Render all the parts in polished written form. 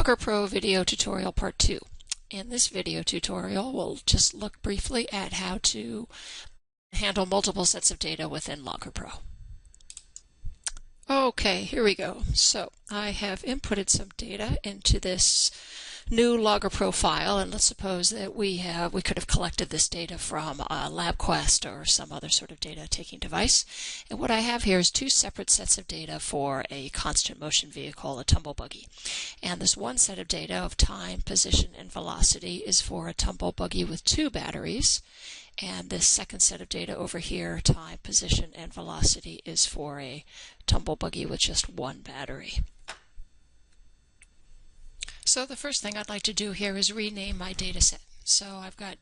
Logger Pro video tutorial part 2. In this video tutorial, we'll just look briefly at how to handle multiple sets of data within Logger Pro. Okay, here we go. So I have inputted some data into this new Logger Pro file, and let's suppose that we could have collected this data from LabQuest or some other sort of data taking device. And what I have here is two separate sets of data for a constant motion vehicle, a tumble buggy. And this one set of data of time, position, and velocity is for a tumble buggy with 2 batteries. And this second set of data over here, time, position, and velocity, is for a tumble buggy with just 1 battery. So the first thing I'd like to do here is rename my data set. So I've got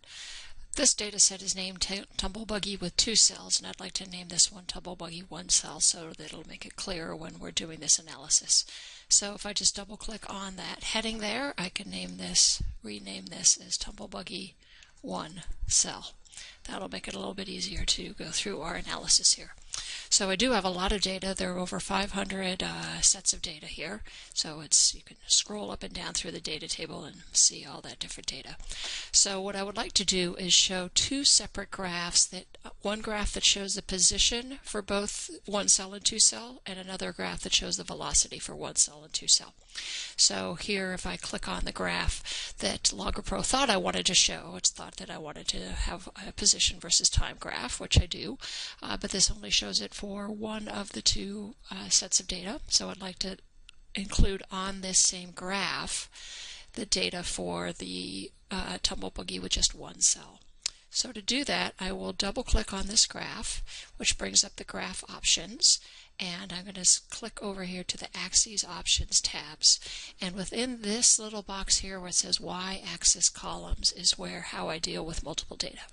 this data set is named tumble buggy with 2 cells, and I'd like to name this one tumble buggy 1 cell so that it'll make it clearer when we're doing this analysis. So if I just double click on that heading there, I can rename this as tumble buggy 1 cell. That'll make it a little bit easier to go through our analysis here. So I do have a lot of data. There are over 500 sets of data here. So you can scroll up and down through the data table and see all that different data. So what I would like to do is show 2 separate graphs. One graph that shows the position for both 1 cell and 2 cell, and another graph that shows the velocity for 1 cell and 2 cell. So here, if I click on the graph that Logger Pro thought I wanted to show, it's thought that I wanted to have a position versus time graph, which I do, but this only shows it for one of the 2 sets of data. So I'd like to include on this same graph the data for the tumble buggy with just 1 cell. So to do that, I will double click on this graph, which brings up the graph options, and I'm going to click over here to the Axes Options tabs. And within this little box here where it says Y-axis columns is how I deal with multiple data.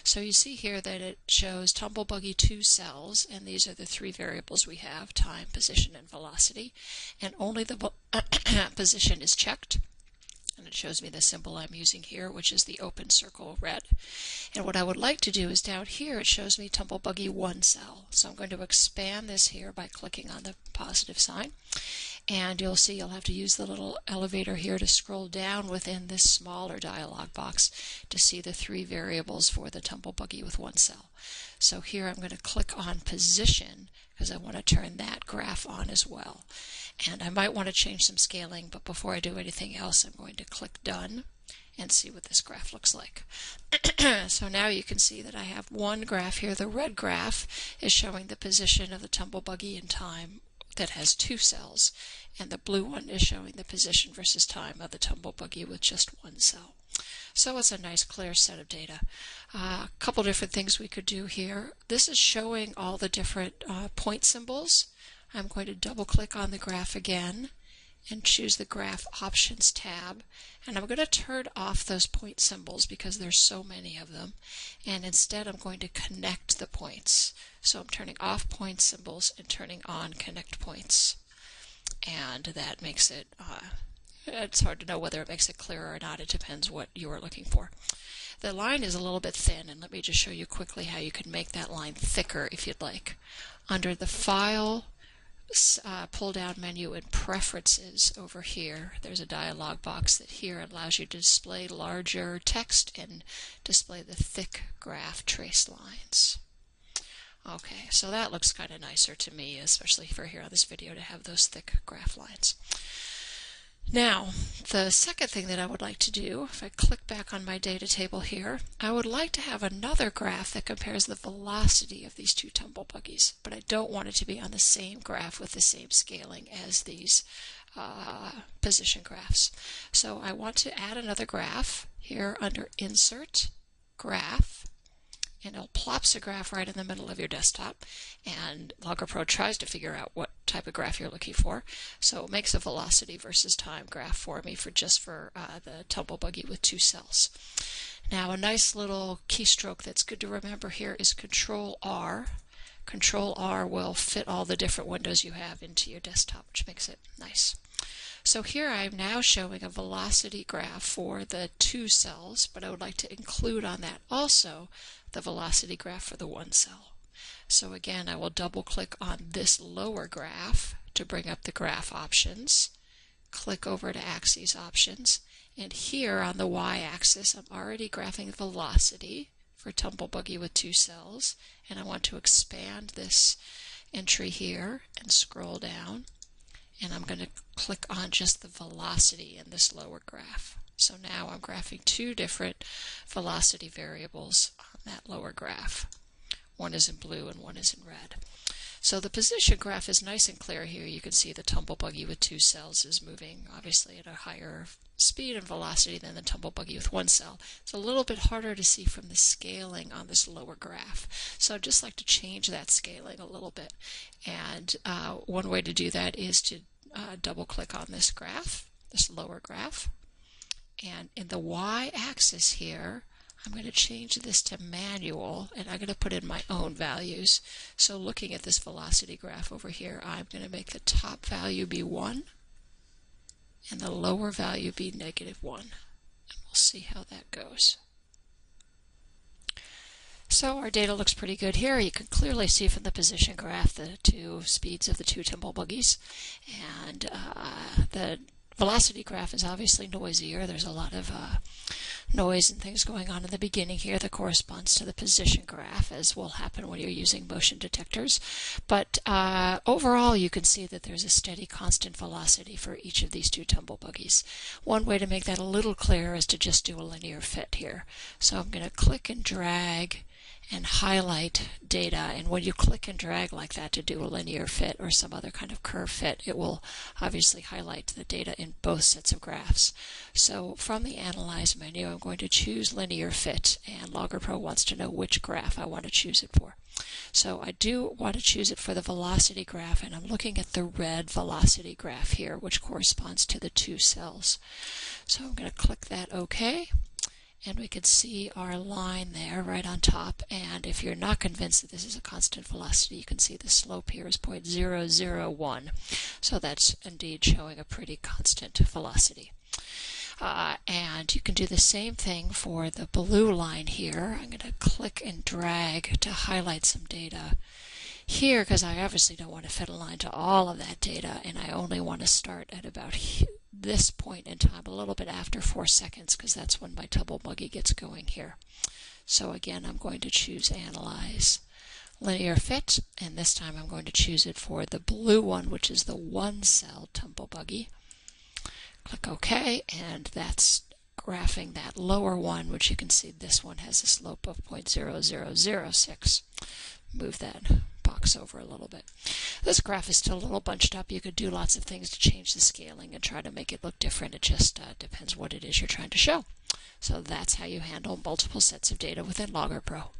So you see here that it shows tumble buggy 2 cells, and these are the 3 variables we have: time, position, and velocity. And only the position is checked. And it shows me the symbol I'm using here, which is the open circle red. And what I would like to do is down here it shows me tumble buggy 1 cell. So I'm going to expand this here by clicking on the positive sign. And you'll see you'll have to use the little elevator here to scroll down within this smaller dialog box to see the 3 variables for the tumble buggy with 1 cell. So here I'm going to click on position because I want to turn that graph on as well. And I might want to change some scaling, but before I do anything else, I'm going to click done and see what this graph looks like. So now you can see that I have one graph here. The red graph is showing the position of the tumble buggy in time that has 2 cells, and the blue one is showing the position versus time of the tumble buggy with just 1 cell. So it's a nice clear set of data. A couple different things we could do here. This is showing all the different point symbols. I'm going to double click on the graph again and choose the Graph Options tab, and I'm going to turn off those point symbols because there's so many of them, and instead I'm going to connect the points. So I'm turning off point symbols and turning on connect points, and that makes it it's hard to know whether it makes it clearer or not. It depends what you are looking for. The line is a little bit thin, and let me just show you quickly how you can make that line thicker if you'd like. Under the File pull-down menu and Preferences over here, there's a dialog box that here allows you to display larger text and display the thick graph trace lines. Okay, so that looks kind of nicer to me, especially for here on this video, to have those thick graph lines. Now, the second thing that I would like to do, if I click back on my data table here, I would like to have another graph that compares the velocity of these 2 tumble buggies, but I don't want it to be on the same graph with the same scaling as these position graphs. So I want to add another graph here under Insert, Graph, and it'll plops a graph right in the middle of your desktop, and Logger Pro tries to figure out what type of graph you're looking for. So it makes a velocity versus time graph for me for the tumble buggy with 2 cells. Now a nice little keystroke that's good to remember here is Control R. Control R will fit all the different windows you have into your desktop, which makes it nice. So here I'm now showing a velocity graph for the 2 cells, but I would like to include on that also the velocity graph for the 1 cell. So again, I will double click on this lower graph to bring up the graph options, click over to Axes Options, and here on the y-axis I'm already graphing velocity for Tumble Buggy with 2 cells, and I want to expand this entry here and scroll down, and I'm going to click on just the velocity in this lower graph. So now I'm graphing 2 different velocity variables on that lower graph. One is in blue and one is in red. So the position graph is nice and clear here. You can see the Tumble Buggy with 2 cells is moving obviously at a higher speed and velocity than the Tumble Buggy with 1 cell. It's a little bit harder to see from the scaling on this lower graph. So I'd just like to change that scaling a little bit. And one way to do that is to double click on this graph, this lower graph. And in the y-axis here, I'm going to change this to manual, and I'm going to put in my own values. So looking at this velocity graph over here, I'm going to make the top value be 1 and the lower value be -1. And we'll see how that goes. So our data looks pretty good here. You can clearly see from the position graph the 2 speeds of the 2 Tumble Buggies, and the velocity graph is obviously noisier. There's a lot of noise and things going on in the beginning here that corresponds to the position graph, as will happen when you're using motion detectors. But overall, you can see that there's a steady constant velocity for each of these 2 Tumble Buggies. One way to make that a little clearer is to just do a linear fit here. So I'm going to click and drag and highlight data, and when you click and drag like that to do a linear fit or some other kind of curve fit, it will obviously highlight the data in both sets of graphs. So from the Analyze menu, I'm going to choose linear fit, and Logger Pro wants to know which graph I want to choose it for. So I do want to choose it for the velocity graph, and I'm looking at the red velocity graph here, which corresponds to the 2 cells. So I'm going to click that OK. And we can see our line there right on top. And if you're not convinced that this is a constant velocity, you can see the slope here is 0.001. So that's indeed showing a pretty constant velocity. And you can do the same thing for the blue line here. I'm going to click and drag to highlight some data here, because I obviously don't want to fit a line to all of that data, and I only want to start at about this point in time, a little bit after 4 seconds, because that's when my Tumble Buggy gets going here. So again, I'm going to choose Analyze Linear Fit, and this time I'm going to choose it for the blue one, which is the 1 cell Tumble Buggy. Click OK, and that's graphing that lower one, which you can see this one has a slope of 0.0006. Move that box over a little bit. This graph is still a little bunched up. You could do lots of things to change the scaling and try to make it look different. It just depends what it is you're trying to show. So that's how you handle multiple sets of data within Logger Pro.